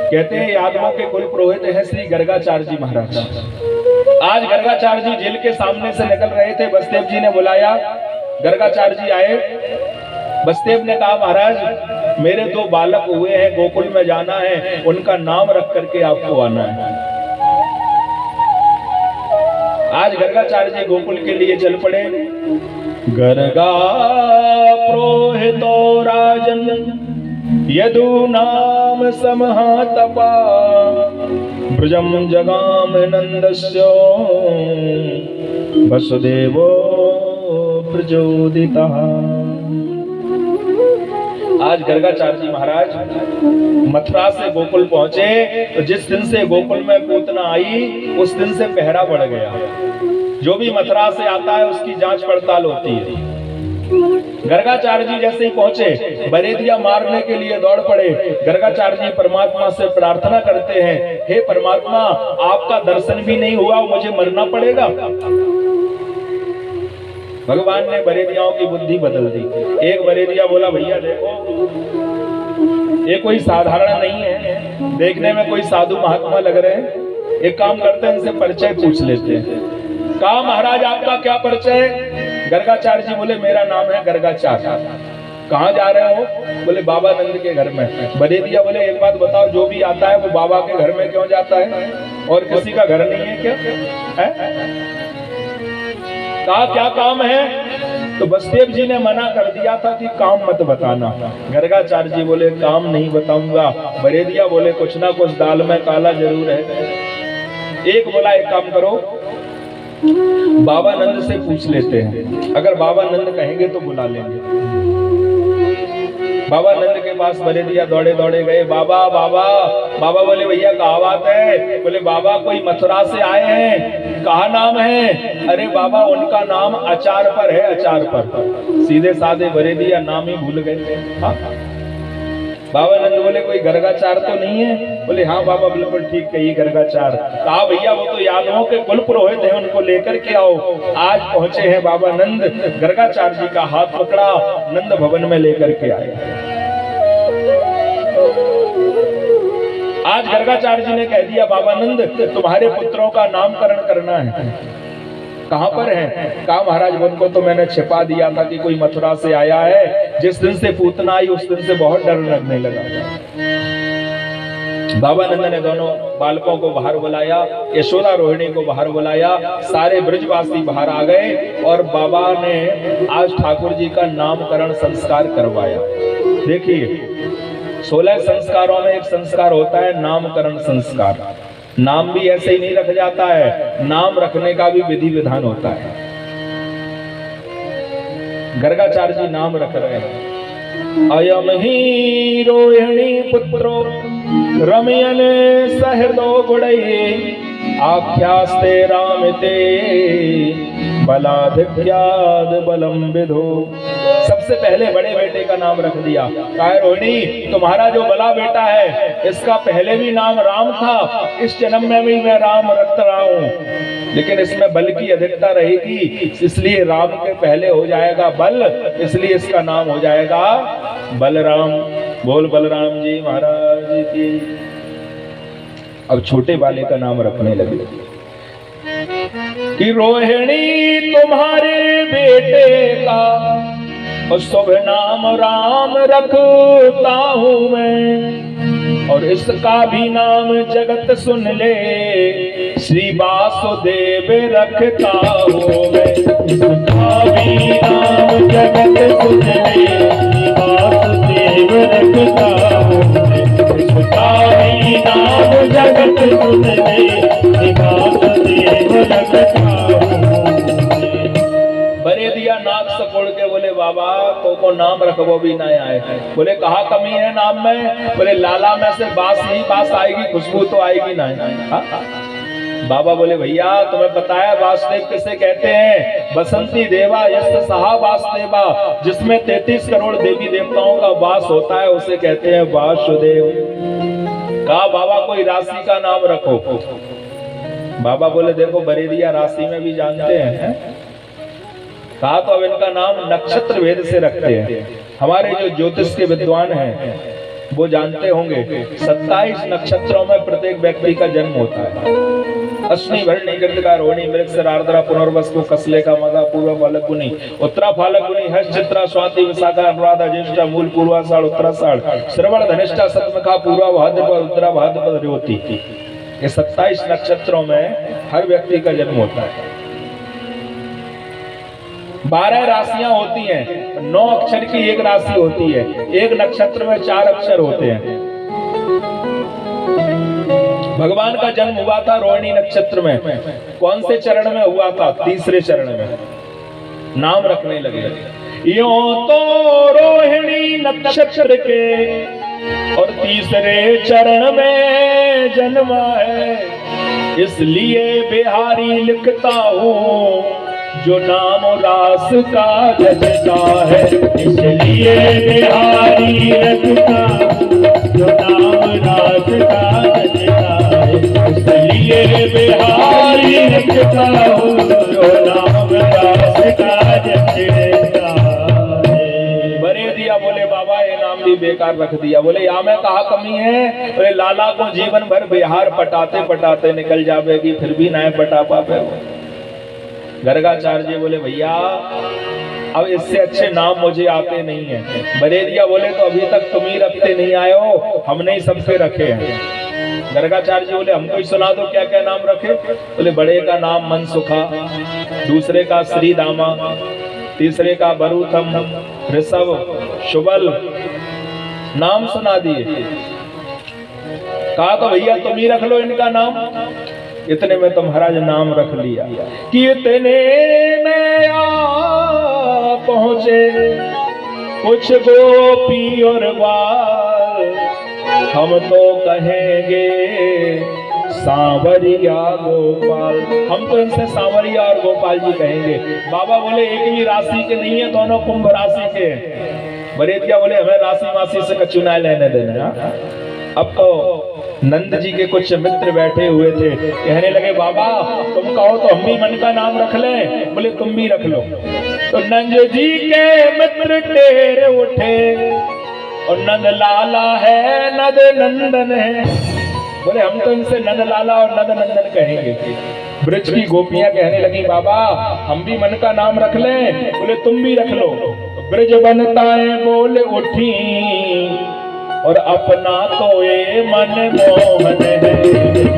कहते हैं यादवों के कुल पुरोहित है श्री गर्गाचार्य जी महाराज। आज गर्गाचार्य जी जेल के सामने से निकल रहे थे, बसदेव जी ने बुलाया, गर्गाचार्य जी आए। बसदेव ने कहा महाराज मेरे 2 बालक हुए हैं, गोकुल में जाना है, उनका नाम रख करके आपको आना है। आज गर्गाचार्य जी गोकुल के लिए चल पड़े। गर्गा प्रोहितो राजन यदु नाम समहातपा ब्रजम जगाम नंदस्य वसुदेवो प्रचोदितः। आज गर्गाचार्य जी महाराज मथुरा से गोकुल पहुंचे तो जिस दिन से गोकुल में पूतना आई उस दिन से पहरा बढ़ गया। जो भी मथुरा से आता है उसकी जांच पड़ताल होती है। गर्गाचार्य जी जैसे ही पहुंचे बरेदिया मारने के लिए दौड़ पड़े। गर्गाचार्य जी परमात्मा से प्रार्थना करते हैं, हे परमात्मा आपका दर्शन भी नहीं हुआ, मुझे मरना पड़ेगा। भगवान ने बरेदियाओं की बुद्धि बदल दी। एक बरेदिया बोला भैया देखो ये कोई साधारण नहीं है, देखने में कोई साधु महात्मा लग रहे हैं, एक काम करते हैं इनसे परिचय पूछ लेते हैं। कहा महाराज आपका क्या परिचय? गर्गाचार्य जी बोले मेरा नाम है गर्गाचार्य। कहाँ जा रहे हो? बोले बाबा नंद के घर में। बरेदिया बोले एक बात बताओ, जो भी आता है वो बाबा के घर में क्यों जाता है और किसी का घर नहीं है क्या है? कहा क्या काम है? तो बसदेव जी ने मना कर दिया था कि काम मत बताना। गर्गाचार्य जी बोले काम नहीं बताऊंगा। बरेदिया बोले कुछ ना कुछ दाल में काला जरूर है। एक बोला एक काम करो बाबा नंद से पूछ लेते हैं, अगर बाबा नंद कहेंगे तो बुला लेंगे। बाबा नंद के पास बरेदिया दौड़े दौड़े गए। बाबा बाबा बाबा बोले भैया कहाँ बात है? बोले बाबा कोई मथुरा से आए हैं। कहा नाम है? अरे बाबा उनका नाम अचार पर है, अचार पर। सीधे साधे बरेदिया नाम ही भूल गए। बाबा नंद बोले कोई गर्गाचार तो नहीं है? बोले हाँ बाबा बिल्कुल ठीक कही गर्गाचार। कहा भैया वो तो यादवों के कुल पुरोहित हैं, उनको लेकर के आओ। आज पहुंचे हैं बाबा नंद। गर्गाचार्य जी का हाथ पकड़ा, नंद भवन में लेकर के आए। आज गर्गाचार्य जी ने कह दिया बाबा नंद तुम्हारे पुत्रों का नामकरण करना है। कहां पर है? कहा महाराज उनको तो मैंने छिपा दिया था कि कोई मथुरा से आया है। जिस दिन से पूतना आई उस दिन से बहुत डर लगने लगा। बाबा नंद ने दोनों बालकों को बाहर बुलाया, यशोदा रोहिणी को बाहर बुलाया, सारे ब्रजवासी बाहर आ गए और बाबा ने आज ठाकुर जी का नामकरण संस्कार करवाया। देखिए 16 संस्कारों में एक संस्कार होता है नामकरण संस्कार। नाम भी ऐसे ही नहीं रख जाता है, नाम रखने का भी विधि विधान होता है। गर्गाचार्य जी नाम रख रहे हैं। अयम ही रोहिणी पुत्रो रमयन सहृदो गुणये आख्यास्ते रामते बलाधिक्याद बलम विधो। सबसे पहले बड़े बेटे का नाम रख दिया। कहा रोहिणी तुम्हारा जो बड़ा बेटा है इसका पहले भी नाम राम था, इस जन्म में भी मैं राम रख रहा हूँ, लेकिन इसमें बल की अधिकता रहेगी इसलिए राम के पहले हो जाएगा बल, इसलिए इसका नाम हो जाएगा बलराम। बोल बलराम जी महाराज की। अब छोटे वाले का नाम रखने लगे कि रोहिणी तुम्हारे बेटे का और शुभ नाम राम रखता हूँ मैं, और इसका भी नाम जगत सुन ले श्री वासुदेव रखता हूँ मैं। इसका भी नाम जगत सुन ले श्री वासुदेव रखता हूँ मैं। इसका भी नाम जगत सुन ले श्री वासुदेव रखता हूँ। बरेदिया नाक सकोड़ के बोले बाबा को नाम रखबो भी नहीं आए। बोले कहा कमी है नाम में? बोले लाला में से बास नहीं बास आएगी, खुशबू तो आएगी नहीं। बाबा बोले भैया तुम्हें पता है वासुदेव किसे कहते हैं? बसंती देवा यस्त सहा वासुदेवा, जिसमें 33 करोड़ देवी देवताओं का वास होता है उसे कहते हैं वासुदेव। कहा बाबा कोई राशि का नाम रखो। बाबा बोले देखो बरेदिया राशि में भी जानते हैं। कहा तो अब इनका नाम नक्षत्र भेद से रखते हैं। हमारे जो ज्योतिष के विद्वान हैं वो जानते होंगे 27 नक्षत्रों में प्रत्येक व्यक्ति का जन्म होता है। अश्विनी भरणी कृतिका रोहिणी मृगशिरा आर्द्रा पुनर्वसु कसलेखा मघा पूर्व फाल्गुनी उत्तरा फाल्गुनी हर्ष चित्रा स्वाति विशाखा अनुराधा ज्येष्ठा मूल पूर्वाषाढ़ उत्तराषाढ़ श्रवण धनिष्ठा सतमुखा पूर्वा भाद्रपद उत्तरा भाद्रपद रेवती। ये 27 नक्षत्रों में हर व्यक्ति का जन्म होता है। 12 राशियां होती हैं, 9 अक्षर की एक राशि होती है। एक नक्षत्र में 4 अक्षर होते हैं। भगवान का जन्म हुआ था रोहिणी नक्षत्र में। कौन से चरण में हुआ था? तीसरे चरण में। नाम रखने लगे, यूं तो रोहिणी नक्षत्र के और तीसरे चरण में जन्मा है, इसलिए बिहारी लिखता हूँ जो नाम रास का जजता है। इसलिए बिहारी लिखता हूँ जो नाम रास का जजता है। इसलिए बिहारी लिखता हूँ जो नाम रास का जजता है। बरे दिया बोले बाबा ये नाम भी बेकार रख दिया। बोले या में कहा कमी है? बोले लाला को जीवन भर बिहार पटाते पटाते निकल जाएगी, फिर भी ना पटा पावे। गर्गाचार्य जी बोले भैया अब इससे अच्छे नाम मुझे आते नहीं है। बरेदिया बोले तो अभी तक तुम ही रखते नहीं आए हो, हमने ही सबसे रखे हैं। गर्गाचार्य जी बोले हमको ही सुना दो क्या क्या नाम रखे। बोले बड़े का नाम मनसुखा, दूसरे का श्रीदामा, तीसरे का बरूथम, ऋषभ, शुबल, नाम सुना दिए। कहा तो भैया तुम ही रख लो इनका नाम। इतने में तो महाराज नाम रख लिया कि इतने में आ पहुंचे कुछ गोपी और बाल, हम तो कहेंगे सांवरिया गोपाल। हम तो इनसे सांवरिया और गोपाल जी कहेंगे। बाबा बोले एक ही राशि के नहीं है, दोनों कुंभ राशि के हैं। बरेदिया बोले हमें राशि मासी से कचुना लेने देना। अब तो नंद जी के कुछ मित्र बैठे हुए थे, कहने लगे बाबा तुम कहो तो हम भी मन का नाम रख लें। बोले तुम भी रख लो। तो नंद जी के मित्र टेर उठे और नंद लाला है नंद नंदन है। बोले हम तो इनसे नंद लाला और नंद नंदन कहेंगे। ब्रज की गोपियां कहने लगी बाबा हम भी मन का नाम रख लें। बोले तुम भी रख लो। ब्रज बनताएं बोले उठी और अपना तो ये मन मोहन है।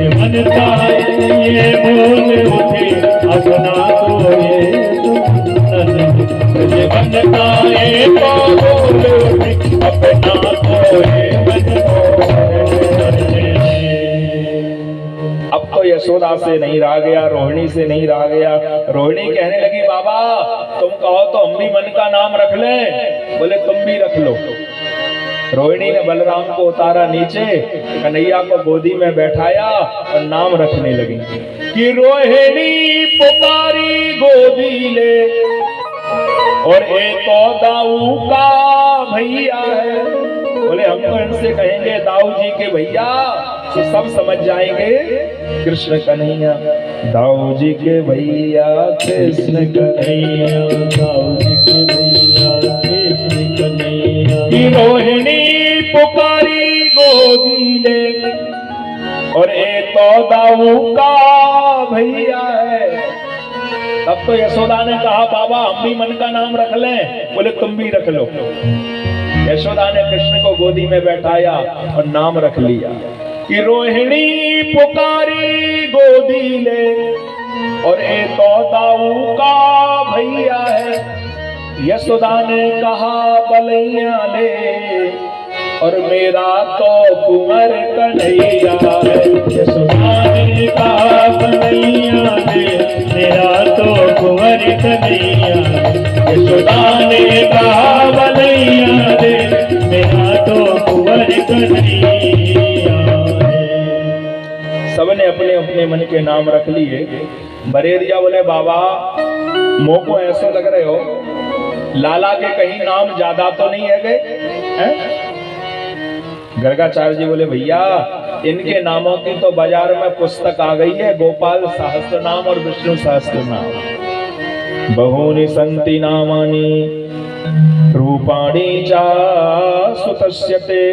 बनताएं ये बोले उठी अपना तो ये बनताएं तो बोले उठी अपना तो ये मन मोहन है। अब तो यशोदा से नहीं रहा गया, रोहिणी से नहीं रहा गया। रोहिणी कहने लगी बाबा तुम कहो तो हम भी मन का नाम रख लें। बोले तुम भी रख लो। रोहिणी ने बलराम को उतारा नीचे, कन्हैया को गोदी में बैठाया और नाम रखने लगी कि रोहिणी पुकारी गोदी ले और एक तो दाऊ का भैया है। बोले हम तो इनसे कहेंगे दाऊ जी के भैया, तो सब समझ जाएंगे कृष्ण कन्हैया। दाऊ जी के भैया कृष्ण कन्हैया, दाऊ जी के भैया कृष्ण कन्हैया। रोहिणी पुकारी गोदी ले और एक तो दाऊ का भैया है। तब तो यशोदा ने कहा बाबा हम भी मन का नाम रख लें। बोले तुम भी रख लो। यशोदा ने कृष्ण को गोदी में बैठाया और नाम रख लिया कि रोहिणी पुकारी गोदी ले और ए तो दाऊ का भैया है। यशोदा ने कहा बलैया ले और मेरा तो कुंवर कन्हैया है। यशोदा ने कहा बलैया ले मेरा तो कुंवर कन्हैया। यशोदा ने कहा बलैया ले मेरा तो कुंवर कन्हैया। सबने अपने अपने मन के नाम रख लिए। बरेदिया बोले बाबा मोह को ऐसा लग रहे हो लाला के कहीं नाम ज्यादा तो नहीं है गए? गर्गाचार्य जी बोले भैया इनके नामों की तो बाजार में पुस्तक आ गई है, गोपाल सहस्त्र नाम और विष्णु सहस्त्र नाम। बहूनि संति नामानि रूपाणि च सुतस्यते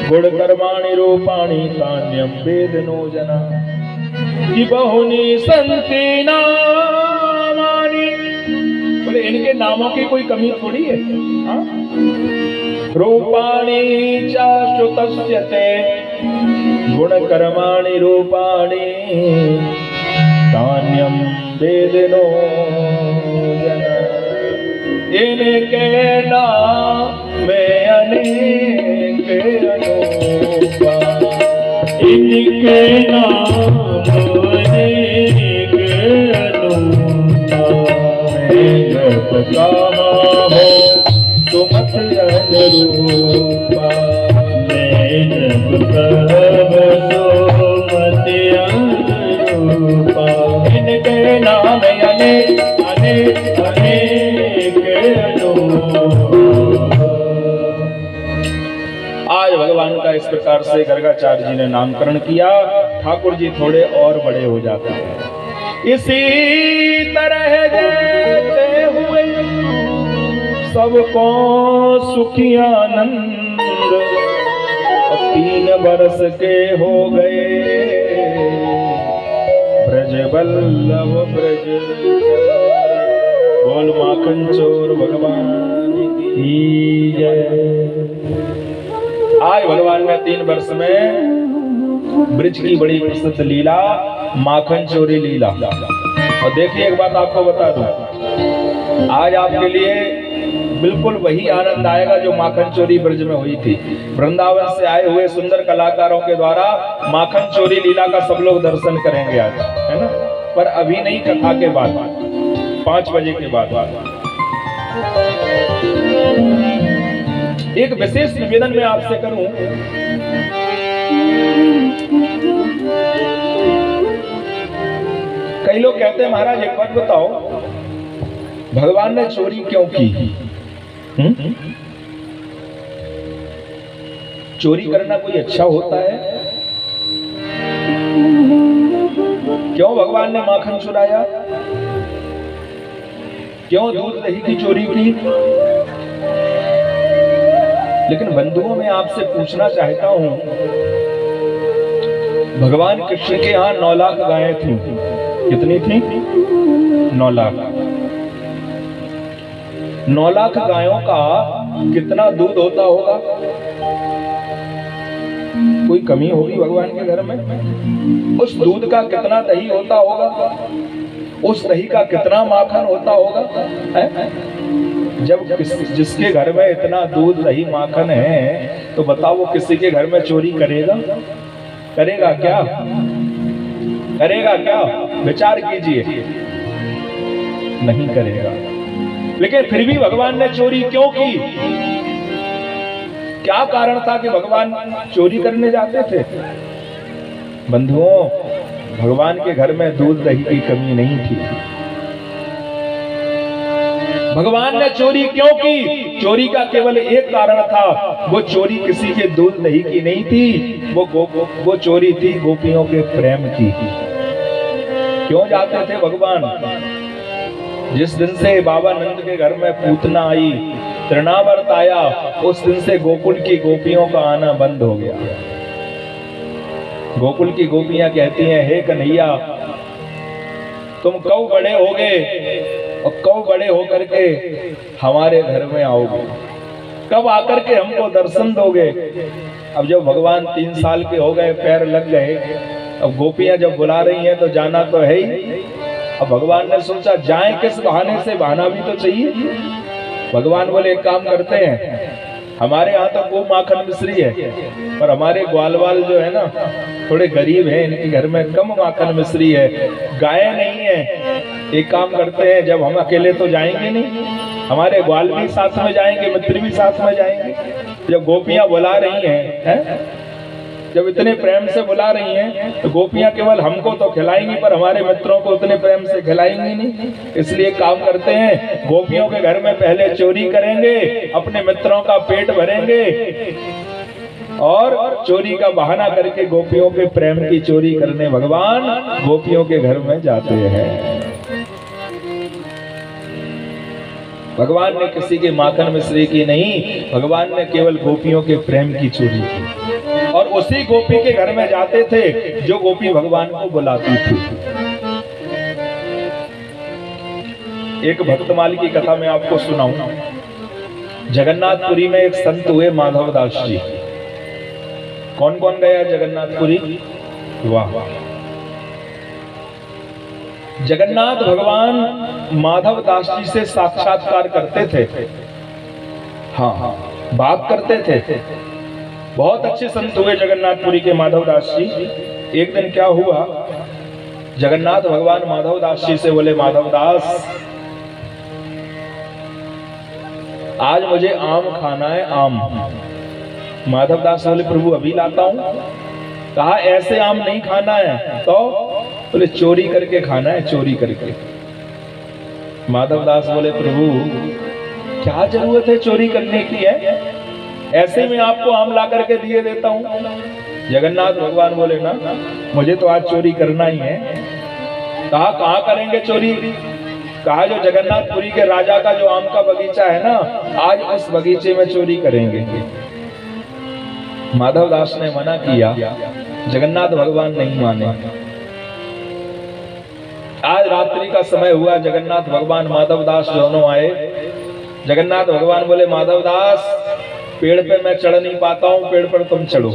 गुणकर्माणि रूपाणि तान्यं वेद नो जना कि बहुनि सन्ति नामानि। बोले इनके नामों की कोई कमी थोड़ी है। रूपाणि च सुतस्यते गुणकर्माणि रूपाणि तान्यं वेद नो जना। इनके नाम में अनेक अनूपा, इनके नाम अनेक अनूपा। मैं जब कहा हो सुमत अनुरूपा, मैं जब कहब सुमत अनुरूपा। इनके नाम अनेक अनेक अनेक अनूपा। आज भगवान का इस प्रकार से गर्गाचार्य जी ने नामकरण किया। ठाकुर जी थोड़े और बड़े हो जाते हैं। इसी तरह देते हुए सबको सुखी आनंद, 3 बरस के हो गए ब्रज वल्लभ ब्रज। बोल माखन चोर भगवान की जय। आज भगवान ने 3 वर्ष में ब्रज की बड़ी प्रसिद्ध लीला माखन चोरी लीला। और देखिए एक बात आपको बता दूं, आज आपके लिए बिल्कुल वही आनंद आएगा जो माखन चोरी ब्रज में हुई थी। वृंदावन से आए हुए सुंदर कलाकारों के द्वारा माखन चोरी लीला का सब लोग दर्शन करेंगे आज, है ना। पर अभी नहीं, कथा के बाद 5 बजे के बाद। एक विशेष निवेदन मैं आपसे करूं, कई लोग कहते हैं महाराज एक बात बताओ, भगवान ने चोरी क्यों की? चोरी करना कोई अच्छा होता है? क्यों भगवान ने माखन चुराया? क्यों दूध दही की चोरी की? लेकिन बंधुओं मैं आपसे पूछना चाहता हूं, भगवान कृष्ण के यहां 9 लाख गायें थी। कितनी थी? 9 लाख। 9 लाख गायों का कितना दूध होता होगा? कोई कमी होगी भगवान के घर में? उस दूध का कितना दही होता होगा? उस दही का कितना माखन होता होगा? है? जब जिसके घर में इतना दूध दही माखन है तो बताओ वो किसी के घर में चोरी करेगा? करेगा क्या? करेगा क्या? विचार कीजिए, नहीं करेगा। लेकिन फिर भी भगवान ने चोरी क्यों की? क्या कारण था कि भगवान चोरी करने जाते थे? बंधुओं, भगवान के घर में दूध दही की कमी नहीं थी। भगवान ने चोरी क्यों की? चोरी का केवल एक कारण था, वो चोरी किसी के दूध दही की नहीं थी, वो चोरी थी गोपियों के प्रेम की। क्यों जाते थे भगवान? जिस दिन से बाबा नंद के घर में पूतना आई, तृणावर्त आया, उस दिन से गोकुल की गोपियों का आना बंद हो गया। गोकुल की गोपियां कहती हैं, हे कन्हैया तुम कब बड़े होगे और कब बड़े होकर के हमारे घर में आओगे? कब आकर के हमको दर्शन दोगे? अब जब भगवान 3 साल के हो गए, पैर लग गए, अब गोपियां जब बुला रही हैं तो जाना तो है ही। अब भगवान ने सोचा जाएं किस बहाने से, बहाना भी तो चाहिए। भगवान बोले एक काम करते हैं, हमारे यहाँ तो वो माखन मिश्री है, पर हमारे ग्वालवाल जो है ना थोड़े गरीब हैं, इनके घर में कम माखन मिश्री है, गाय नहीं है। एक काम करते हैं, जब हम अकेले तो जाएंगे नहीं, हमारे ग्वाल भी साथ में जाएंगे, मित्र भी साथ में जाएंगे। जब गोपियां बुला रही हैं, जब इतने प्रेम से बुला रही हैं, तो गोपियां केवल हमको तो खिलाएंगी पर हमारे मित्रों को उतने प्रेम से खिलाएंगी नहीं। इसलिए काम करते हैं, गोपियों के घर में पहले चोरी करेंगे, अपने मित्रों का पेट भरेंगे और चोरी का बहाना करके गोपियों के प्रेम की चोरी करने भगवान गोपियों के घर में जाते हैं। भगवान ने किसी के माखन मिश्री की नहीं, भगवान ने केवल गोपियों के प्रेम की चोरी की। और उसी गोपी के घर में जाते थे जो गोपी भगवान को बुलाती थी। एक भक्तमाल की कथा मैं आपको सुनाऊं। जगन्नाथपुरी में एक संत हुए माधवदास जी। कौन कौन गया जगन्नाथपुरी? वाह। जगन्नाथ भगवान माधवदास जी से साक्षात्कार करते थे। हाँ, बात करते थे। बहुत अच्छे संत हुए जगन्नाथपुरी के माधवदास जी। एक दिन क्या हुआ, जगन्नाथ भगवान माधवदास जी से बोले, माधवदास आज मुझे आम खाना है, आम। माधवदास बोले, प्रभु अभी लाता हूं। कहा ऐसे आम नहीं खाना है, तो बोले चोरी करके खाना है, चोरी करके। माधवदास बोले, प्रभु क्या जरूरत है चोरी करने की है, ऐसे में आपको आम ला करके दिए देता हूं। जगन्नाथ भगवान बोले, ना मुझे तो आज चोरी करना ही है। कहा कहां करेंगे चोरी? कहा जो जगन्नाथपुरी के राजा का जो आम का बगीचा है ना, आज उस बगीचे में चोरी करेंगे। माधवदास ने मना किया, जगन्नाथ भगवान नहीं माने। आज रात्रि का समय हुआ, जगन्नाथ भगवान माधवदास दोनों आए। जगन्नाथ भगवान बोले, माधवदास पेड़ पे मैं चढ़ नहीं पाता हूं, पेड़ पर तुम चढ़ो,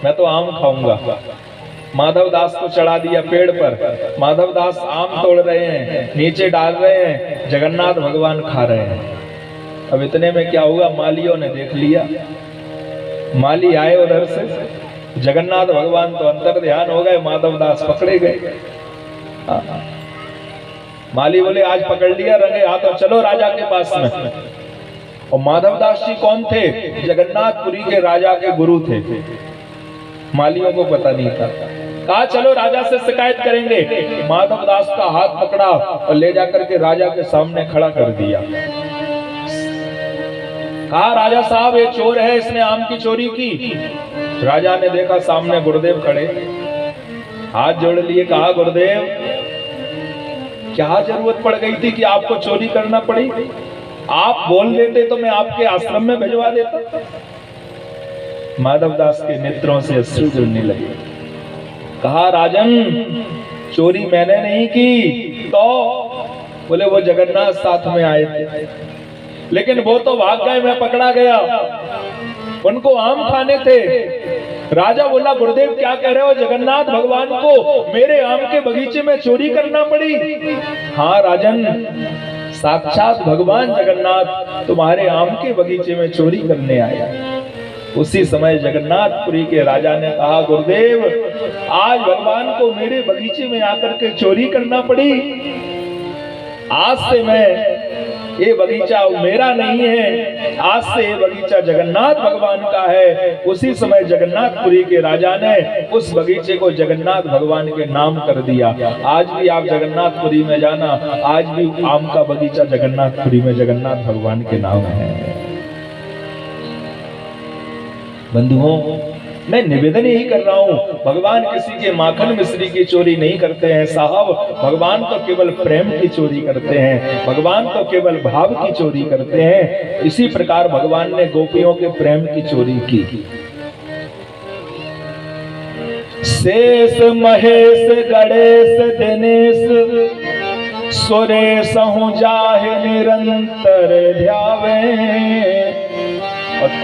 मैं तो आम खाऊंगा। माधवदास को चढ़ा दिया पेड़ पर। माधवदास आम तोड़ रहे हैं, नीचे डाल रहे हैं, जगन्नाथ भगवान खा रहे हैं। अब इतने में क्या हुआ, मालियों ने देख लिया। माली आए उधर से, जगन्नाथ भगवान तो अंतर ध्यान हो गए, माधवदास पकड़े गए। माली बोले, आज पकड़ लिया रंगे हाथों, चलो राजा के पास में। और माधवदास जी कौन थे? जगन्नाथपुरी के राजा के गुरु थे। मालियों को पता नहीं था। कहा चलो राजा से शिकायत करेंगे। माधवदास का हाथ पकड़ा और ले जाकर के राजा के सामने खड़ा कर दिया। कहा राजा साहब ये चोर है, इसने आम की चोरी की। राजा ने देखा सामने गुरुदेव खड़े, हाथ जोड़ लिए। कहा गुरुदेव क्या जरूरत पड़ गई थी कि आपको चोरी करना पड़ी? आप बोल देते तो मैं आपके आश्रम में भिजवा देता। माधवदास के नेत्रों से अश्रु गिरने लगे। कहा राजन चोरी मैंने नहीं की। तो बोले वो जगन्नाथ साथ में आए थे, लेकिन वो तो भाग गए, मैं पकड़ा गया, उनको आम खाने थे। राजा बोला गुरुदेव क्या कह रहे हो, जगन्नाथ भगवान को मेरे आम के बगीचे में चोरी करना पड़ी? हाँ राजन, साक्षात भगवान जगन्नाथ तुम्हारे आम के बगीचे में चोरी करने आया। उसी समय जगन्नाथपुरी के राजा ने कहा गुरुदेव आज भगवान को मेरे बगीचे में आकर के चोरी करना पड़ी, आज से मैं ये बगीचा मेरा नहीं है, आज से ये बगीचा जगन्नाथ भगवान का है। उसी समय जगन्नाथपुरी के राजा ने उस बगीचे को जगन्नाथ भगवान के नाम कर दिया। आज भी आप जगन्नाथपुरी में जाना, आज भी आम का बगीचा जगन्नाथपुरी में जगन्नाथ भगवान के नाम है। बंधुओं मैं निवेदन यही कर रहा हूं, भगवान किसी के माखन मिश्री की चोरी नहीं करते हैं साहब। भगवान तो केवल प्रेम की चोरी करते हैं, भगवान तो केवल भाव की चोरी करते हैं। इसी प्रकार भगवान ने गोपियों के प्रेम की चोरी की। शेष महेश गणेश दिनेश सुरेश हूँ जाहे निरंतर ध्यावे,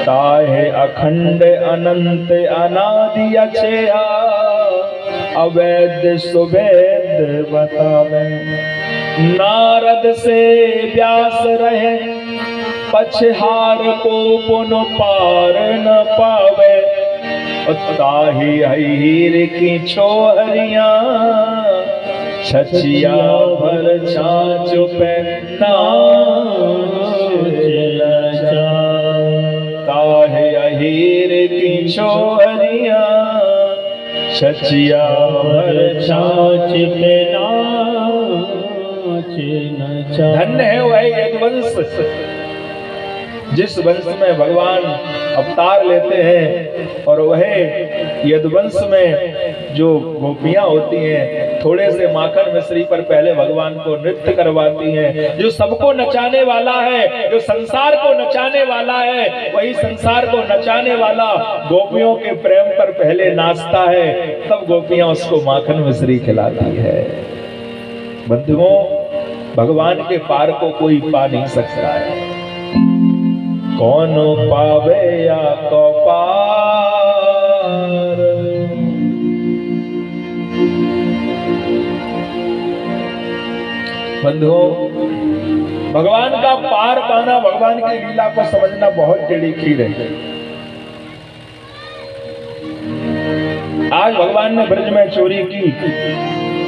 ताहे अखंड अनंत अनादि अक्षया अवैध सुवैध बतावे। नारद से व्यास रहे पछहार को पुन पार न पावे, ताही हीर की छोहरिया छछिया भर छाछ पे हीर की छोहरिया छछिया भर छाछ पे नाच नचा। धन्य है वह यदुवंश जिस वंश में भगवान अवतार लेते हैं, और वह यदुवंश में जो गोपियां होती हैं थोड़े से माखन मिश्री पर पहले भगवान को नृत्य करवाती हैं। जो सबको नचाने वाला है, जो संसार को नचाने वाला है, वही संसार को नचाने वाला गोपियों के प्रेम पर पहले नाचता है, तब गोपियां उसको माखन मिश्री खिलाती है। बंधुओं, भगवान के पार को कोई पा नहीं सकता है। कौन पावे या तो पार, बंधुओं, भगवान का पार पाना, भगवान की लीला को समझना बहुत टेढ़ी खीर है। आज भगवान ने ब्रज में चोरी की,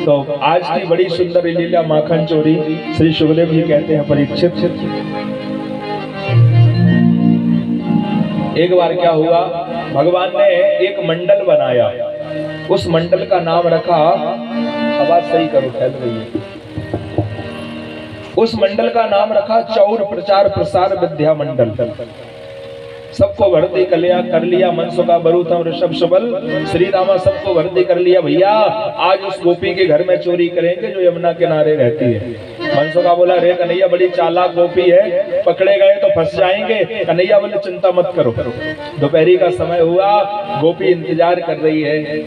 तो आज की बड़ी सुंदर लीला माखन चोरी। श्री सुखदेव जी कहते हैं, परीक्षित, एक बार क्या हुआ, भगवान ने एक मंडल बनाया, उस मंडल का नाम रखा, आवाज सही करो, फैल रही है, उस मंडल का नाम रखा चौर प्रचार प्रसार विद्या मंडल। सबको भर्ती कर लिया मनसुखा बरूथम ऋषभ सुबल श्री रामा, सबको भर्ती कर लिया। भैया आज उस गोपी के घर में चोरी करेंगे जो यमुना किनारे रहती है। मनसुखा बोला, रे कन्हैया बड़ी चालाक गोपी है, पकड़े गए तो फंस जाएंगे। कन्हैया बोले, चिंता मत करो। दोपहरी का समय हुआ, गोपी इंतजार कर रही है,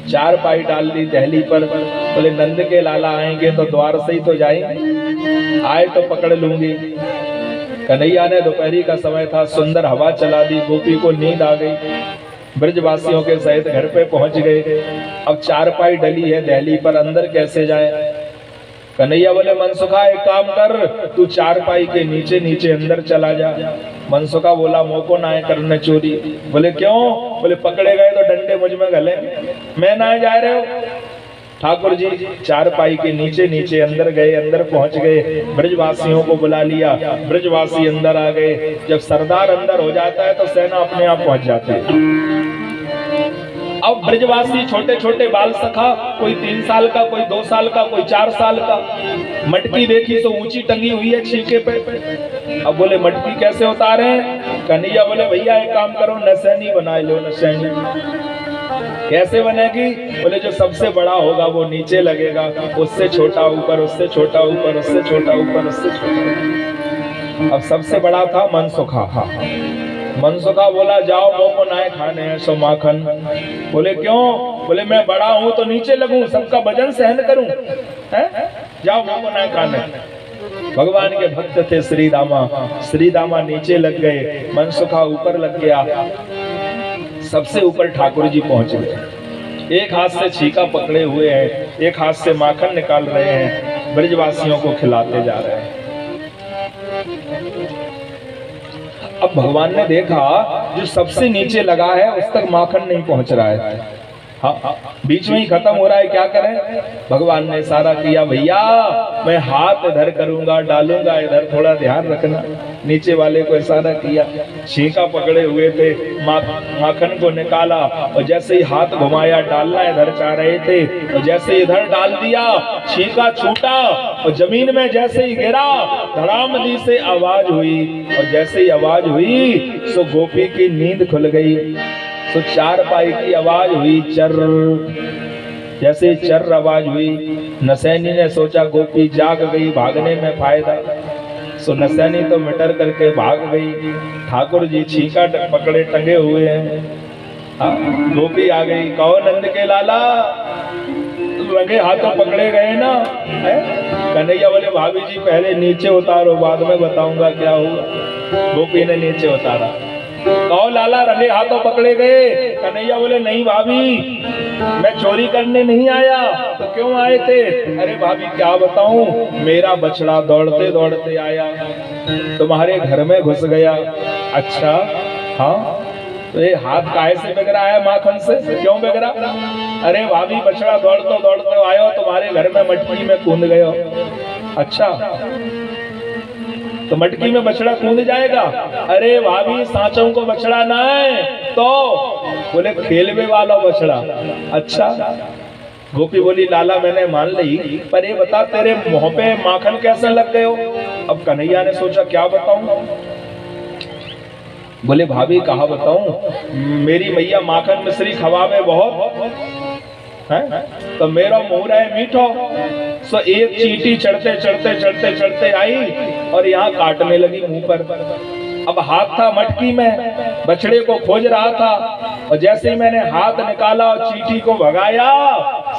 चार पाई डाल दी दहली पर। बोले, नंद के लाला आएंगे तो द्वार से ही तो जाएंगे, आए तो पकड़ लूंगी। कन्हैया ने, दोपहरी का समय था, सुंदर हवा चला दी, गोपी को नींद आ गई, ब्रजवासियों के सहित घर पे पहुंच गए। अब चारपाई डली है दहली पर, अंदर कैसे जाए। कन्हैया बोले, मनसुखा एक काम कर, तू चारपाई के नीचे नीचे अंदर चला जा। मनसुखा बोला, मोको ना है करने चोरी। बोले, क्यों? बोले, पकड़े गए तो डंडे मुझ में गले, मैं ना जा रहे हो। ठाकुर जी चारपाई के नीचे नीचे अंदर गए, अंदर पहुंच गए, ब्रजवासियों को बुला लिया, ब्रजवासी अंदर आ गए। जब सरदार अंदर हो जाता है तो सेना अपने आप पहुंच जाती है। अब ब्रजवासी छोटे छोटे बाल सखा, कोई 3 साल का, कोई 2 साल का, कोई 4 साल का, मटकी देखी तो ऊंची टंगी हुई है छीके पे। अब बोले, मटकी कैसे उतारे? कन्हैया बोले, भैया एक काम करो, नसैनी बना लो, नसैनी। कैसे बनेगी? बोले, जो सबसे बड़ा होगा वो नीचे लगेगा, उससे छोटा ऊपर, उससे छोटा ऊपर, उससे छोटा ऊपर, उससे छोटा। अब सबसे बड़ा था मनसुखा। मनसुखा बोला, जाओ मोको नाय खाने हैं सो माखन। बोले, क्यों? बोले, मैं बड़ा हूं तो नीचे लगूं, सबका वजन सहन करूं, जाओ मोको नाय खाने। भगवान के भक्त थे श्री रामा, श्री रामा नीचे लग गए, मनसुखा ऊपर लग गया। सबसे ऊपर ठाकुर जी पहुंच गए, एक हाथ से छीका पकड़े हुए हैं, एक हाथ से माखन निकाल रहे हैं, ब्रजवासियों को खिलाते जा रहे हैं। अब भगवान ने देखा जो सबसे नीचे लगा है उस तक माखन नहीं पहुंच रहा है, हाँ, बीच में ही खत्म हो रहा है, क्या करें? भगवान ने इशारा किया, भैया मैं हाथ इधर करूंगा, डालूंगा इधर, थोड़ा ध्यान रखना। नीचे वाले को इशारा किया, छीका पकड़े हुए थे, माखन को निकाला और जैसे ही हाथ घुमाया, डालना इधर चाह रहे थे, और जैसे इधर डाल दिया, छीका छूटा और जमीन में जैसे ही गिरा, धड़ाम दी से आवाज हुई, और जैसे ही आवाज हुई सो गोपी की नींद खुल गई। तो चारपाई की आवाज हुई, चर। जैसे चर आवाज हुई, नसैनी ने सोचा गोपी जाग गई, भागने में फायदा। सो नसैनी तो मिटर करके भाग गई। ठाकुर जी छीका पकड़े टंगे हुए हैं, गोपी आ गई, कहो नंद के लाला, लगे हाथों पकड़े गए ना। कन्हैया बोले, भाभी जी पहले नीचे उतारो, बाद में बताऊंगा क्या हुआ। गोपी ने नीचे उतारा, कहो लाला रंगे हाथों पकड़े गए। कन्हैया बोले, नहीं भाभी, मैं चोरी करने नहीं आया। तो क्यों आए थे? अरे भाभी क्या बताऊं, मेरा बछड़ा दौड़ते दौड़ते आया, तुम्हारे घर में घुस गया। अच्छा, हाँ, तो ये हाथ काहे से बिगड़ा है माखन से, क्यों बिगड़ा? अरे भाभी बछड़ा दौड़ते दौड़ते आयो, तुम्हारे घर में मटकी में कूद गयो। अच्छा, तो मटकी में बछड़ा कूद जाएगा? अरे भाभी सांचों को बछड़ा ना है, तो बोले खेलवे वाला बछड़ा। अच्छा, गोपी बोली, लाला मैंने मान ली, पर ये बता तेरे मुंह पे माखन कैसे लग गए हो? अब कन्हैया ने सोचा क्या बताऊं। बोले, भाभी कहा बताऊं, मेरी मैया माखन मिश्री खवावे बहुत, है? तो मेरो मुंह रहे मीठो। सो एक चींटी चढ़ते चढ़ते चढ़ते चढ़ते आई और यहाँ काटने लगी मुंह पर। अब हाथ था मटकी में, बछड़े को खोज रहा था, और जैसे ही मैंने हाथ निकाला और चींटी को भगाया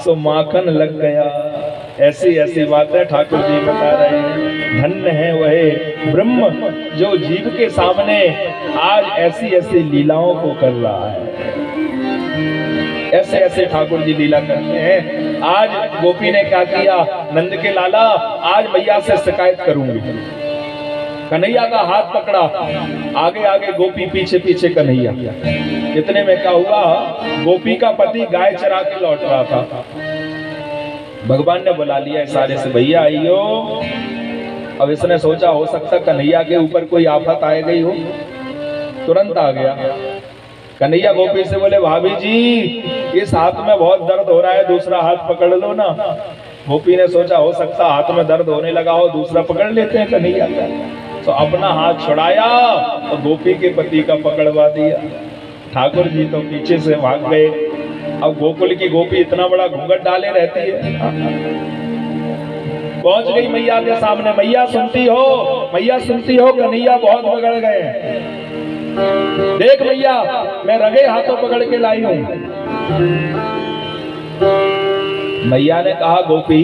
सो माखन लग गया। ऐसी ऐसी बातें ठाकुर जी बता रहे हैं। धन्य है वह ब्रह्म जो जीव के सामने आज ऐसी ऐसी लीलाओं को कर रहा है। ऐसे ऐसे ठाकुर जी लीला करते हैं। आज गोपी ने क्या किया, नंद के लाला आज मैया से शिकायत करूंगी। कन्हैया का हाथ पकड़ा, आगे आगे गोपी, पीछे पीछे कन्हैया। इतने में क्या हुआ, गोपी का पति गाय चरा के लौट रहा था। भगवान ने बुला लिया इशारे से, भैया आइयो। अब इसने सोचा हो सकता कन्हैया के ऊपर कोई आफत आ गई हो, तुरंत आ गया। कन्हैया गोपी से बोले, भाभी जी इस हाथ में बहुत दर्द हो रहा है, दूसरा हाथ पकड़ लो ना। गोपी ने सोचा हो सकता हाथ में दर्द होने लगा हो, दूसरा पकड़ लेते हैं कन्हैया का। तो अपना हाथ छुड़ाया और गोपी के पति का पकड़वा दिया। ठाकुर जी तो पीछे से भाग गए। अब गोकुल की गोपी इतना बड़ा घूंघट डाले रहती है। पहुंच गई मैया के सामने। मैया सुनती हो, मैया सुनती हो, कन्हैया बहुत बिगड़ गए हैं। देख मैया, मैं रगे हाथों पकड़ के लाई हूं। मैया ने कहा, गोपी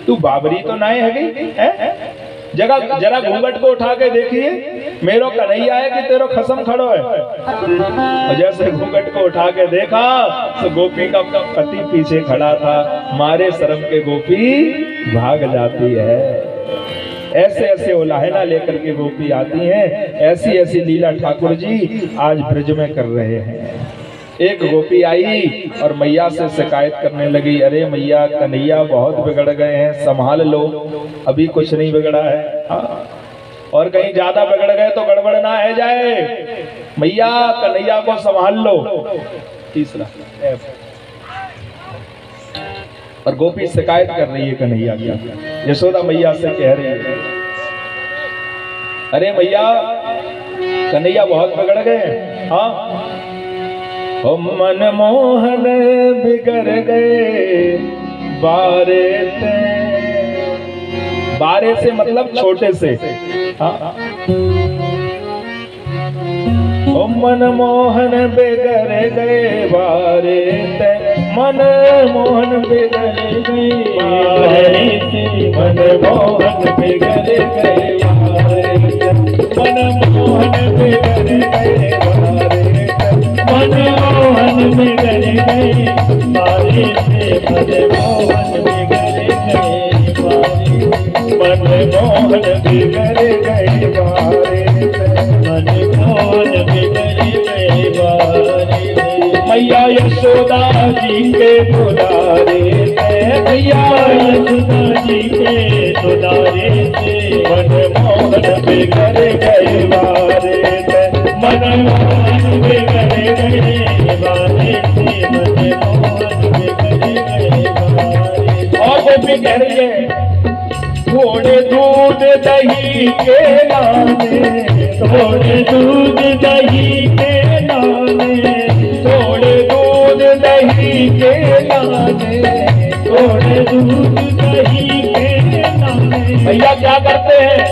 तू बाबरी तो नहीं है? जरा घूंघट को उठा के देखिए, मेरो कन्हैया है कि तेरो खसम खड़ो है। और जैसे घूंघट को उठा के देखा तो गोपी का पति पीछे खड़ा था। मारे शर्म के गोपी भाग जाती है। ऐसे ऐसे उलाहना लेकर के गोपी आती हैं। ऐसी ऐसी लीला ठाकुर जी आज ब्रज में कर रहे हैं। एक गोपी आई और मैया से शिकायत करने लगी, अरे मैया कन्हैया बहुत बिगड़ गए हैं, संभाल लो। अभी कुछ नहीं बिगड़ा है, और कहीं ज्यादा बिगड़ गए तो गड़बड़ ना है जाए। मैया कन्हैया को संभाल लो। तीसरा और गोपी शिकायत कर रही है कन्हैया की। यशोदा मैया से कह रही है, अरे मैया कन्हैया बहुत बिगड़ गए। हाँ, ओ मनमोहन बिगड़ गए बारे से। बारे से मतलब छोटे से। हाँ। ओ मनमोहन बिगड़ गए बारे से, मनमोहन बिगड़ गए बारे से, मनमोहन बिगड़ गए बारे से, मनमोहन बिगड़ गए बारे से, मनमोहन बिगड़ गए बारे से, मनमोहन बिगड़ गए बारे, मनमोहन बिगड़ गए बारे से, मनमोहन बिगड़ गए बारे। मैया यशोदा जी के दुलारे से, मैया यशोदा जी के दुलारे से, मनमोहन बिगड़ गए बारे से, मनमोहन बिगड़ गए बारे से, मनमोहन बिगड़ गए बारे। और गोपी कह रही है, थोड़े दूध दही के लाने, थोड़े दूध दही के लाने, थोड़े दूध दही के लाने, थोड़े दूध दही के लाने। भैया क्या करते हैं,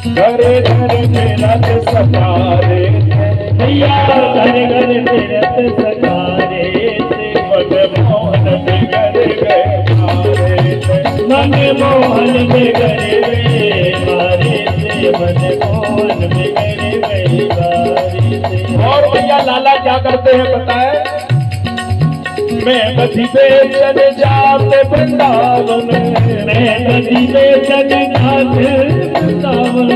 घर घर मेरत सकारे से, भैया घर घर मेरत सकारे से, मनमोहन बिगड़ गए बारे से, मनमोहन बिगड़ गए बारे से, मनमोहन बिगड़ गए बारे से। और भैया लाला क्या करते हैं बताए, मैं बधी बेचन जाते वृंदावन, मैं बधी बेचन जाते वृंदावन,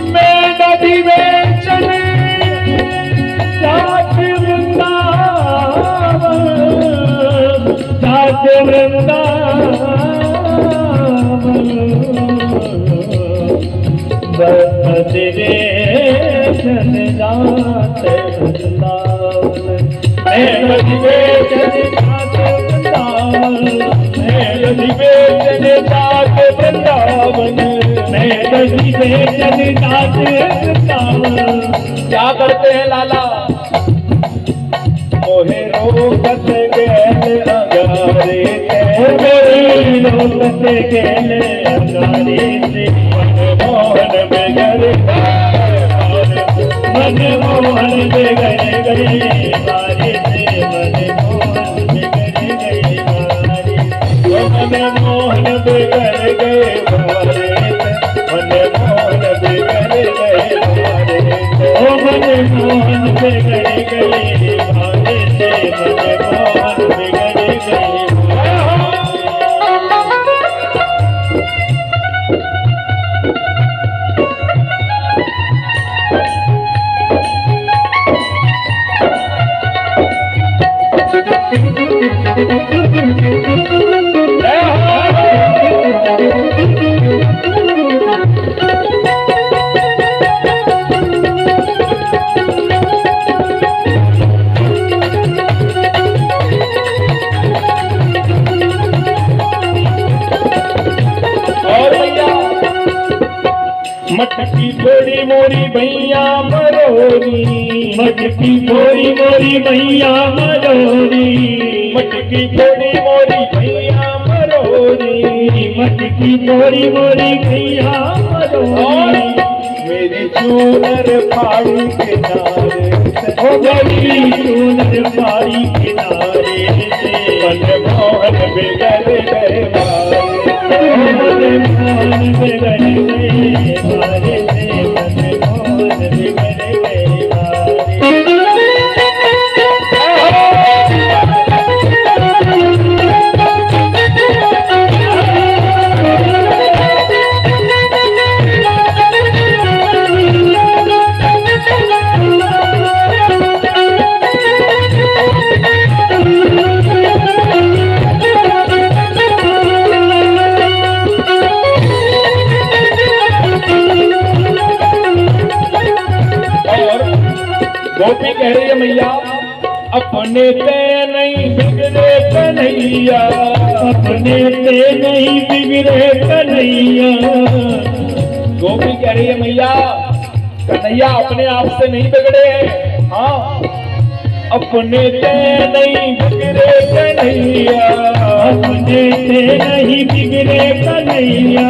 मैं बधी बेचन जाते वृंदावन, जाते वृंदावन, बधी बेचन जाते वृंदावन, मैं बधी बेचन जाते वृंदावन, मैं बधी बेचन जाते वृंदावन, मैं बधी बेचन जाते वृंदावन। क्या करते हैं लाला, मोहे रोकत गैल अंगारे ते मोरी रोकत गैल अंगारे से मोहन बेगर मनमोहन बेगर गए मारे से मनमोहन बेगर गए मारे मनमोहन बेगर गए मारे मनमोहन बेगर गए मारे ओ मनमोहन बेगर गए मारे से मनमोहन बेगर गए मटकी थोड़ी मोरी भैया मरोरी मटकी थोड़ी मोरी भैया मरोरी मटकी थोड़ी मोरी भैया मरोरी मटकी थोड़ी मोरी भैया मरोरी मेरी चूनर फाड़ी किनारे ओ मेरी चूनर फाड़ी किनारे से मनमोहन बेगर गए मारे मनमोहन बेगर गए मारे से मनमोहन बेगर गए मारे गोपी कह रही है मैया अपने पे नहीं बिगड़े कन्हैया अपने पे नहीं बिगड़े कन्हैया गोपी कह रही है मैया कन्हैया अपने आप से नहीं बिगड़े हैं हाँ अपने पे नहीं बिगड़े कन्हैया अपने पे नहीं बिगड़े कन्हैया